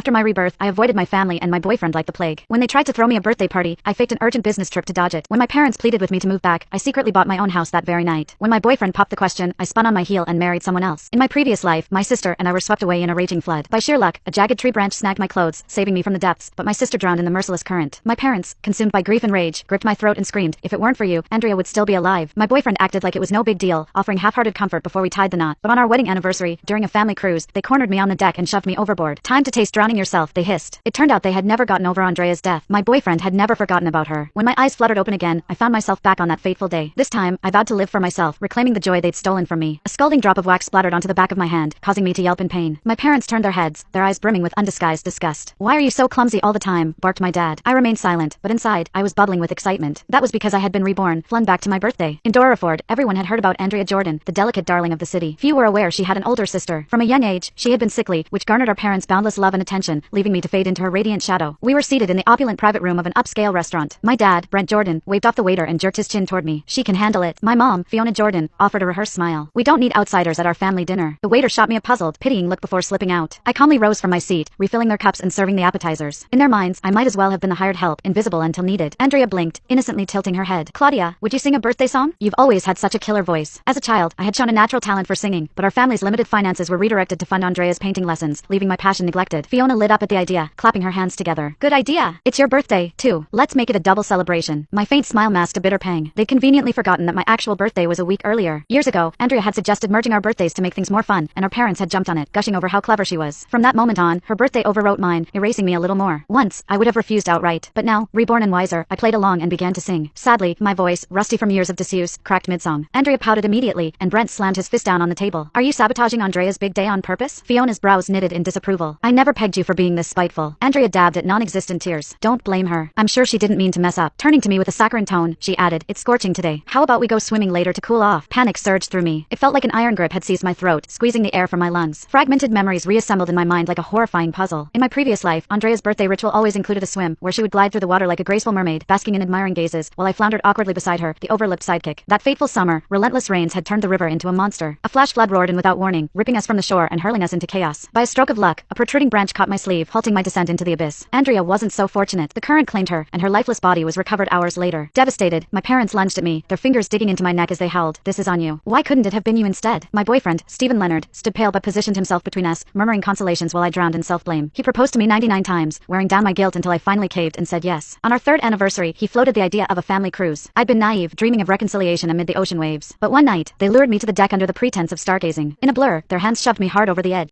After my rebirth, I avoided my family and my boyfriend like the plague. When they tried to throw me a birthday party, I faked an urgent business trip to dodge it. When my parents pleaded with me to move back, I secretly bought my own house that very night. When my boyfriend popped the question, I spun on my heel and married someone else. In my previous life, my sister and I were swept away in a raging flood. By sheer luck, a jagged tree branch snagged my clothes, saving me from the depths, but my sister drowned in the merciless current. My parents, consumed by grief and rage, gripped my throat and screamed, "If it weren't for you, Andrea would still be alive." My boyfriend acted like it was no big deal, offering half-hearted comfort before we tied the knot. But on our wedding anniversary, during a family cruise, they cornered me on the deck and shoved me overboard. "Time to taste drowning yourself," they hissed. It turned out they had never gotten over Andrea's death. My boyfriend had never forgotten about her. When my eyes fluttered open again, I found myself back on that fateful day. This time, I vowed to live for myself, reclaiming the joy they'd stolen from me. A scalding drop of wax splattered onto the back of my hand, causing me to yelp in pain. My parents turned their heads, their eyes brimming with undisguised disgust. "Why are you so clumsy all the time?" barked my dad. I remained silent, but inside, I was bubbling with excitement. That was because I had been reborn, flung back to my birthday. In Doraford, everyone had heard about Andrea Jordan, the delicate darling of the city. Few were aware she had an older sister. From a young age, she had been sickly, which garnered our parents boundless love and attention, leaving me to fade into her radiant shadow. We were seated in the opulent private room of an upscale restaurant. My dad, Brent Jordan, waved off the waiter and jerked his chin toward me. "She can handle it." My mom, Fiona Jordan, offered a rehearsed smile. "We don't need outsiders at our family dinner." The waiter shot me a puzzled, pitying look before slipping out. I calmly rose from my seat, refilling their cups and serving the appetizers. In their minds, I might as well have been the hired help, invisible until needed. Andrea blinked, innocently tilting her head. "Claudia, would you sing a birthday song? You've always had such a killer voice." As a child, I had shown a natural talent for singing, but our family's limited finances were redirected to fund Andrea's painting lessons, leaving my passion neglected. Fiona lit up at the idea, clapping her hands together. "Good idea. It's your birthday, too. Let's make it a double celebration." My faint smile masked a bitter pang. They'd conveniently forgotten that my actual birthday was a week earlier. Years ago, Andrea had suggested merging our birthdays to make things more fun, and our parents had jumped on it, gushing over how clever she was. From that moment on, her birthday overwrote mine, erasing me a little more. Once, I would have refused outright, but now, reborn and wiser, I played along and began to sing. Sadly, my voice, rusty from years of disuse, cracked mid-song. Andrea pouted immediately, and Brent slammed his fist down on the table. "Are you sabotaging Andrea's big day on purpose?" Fiona's brows knitted in disapproval. "I never pegged you for being this spiteful." Andrea dabbed at non-existent tears. "Don't blame her. I'm sure she didn't mean to mess up." Turning to me with a saccharine tone, she added, "It's scorching today. How about we go swimming later to cool off?" Panic surged through me. It felt like an iron grip had seized my throat, squeezing the air from my lungs. Fragmented memories reassembled in my mind like a horrifying puzzle. In my previous life, Andrea's birthday ritual always included a swim, where she would glide through the water like a graceful mermaid, basking in admiring gazes, while I floundered awkwardly beside her, the overlipped sidekick. That fateful summer, relentless rains had turned the river into a monster. A flash flood roared in without warning, ripping us from the shore and hurling us into chaos. By a stroke of luck, a protruding branch caught my sleeve, halting my descent into the abyss. Andrea wasn't so fortunate. The current claimed her, and her lifeless body was recovered hours later. Devastated, my parents lunged at me, their fingers digging into my neck as they howled, "This is on you. Why couldn't it have been you instead?" My boyfriend, Stephen Leonard, stood pale but positioned himself between us, murmuring consolations while I drowned in self-blame. He proposed to me 99 times, wearing down my guilt until I finally caved and said yes. On our third anniversary, he floated the idea of a family cruise. I'd been naive, dreaming of reconciliation amid the ocean waves. But one night, they lured me to the deck under the pretense of stargazing. In a blur, their hands shoved me hard over the edge.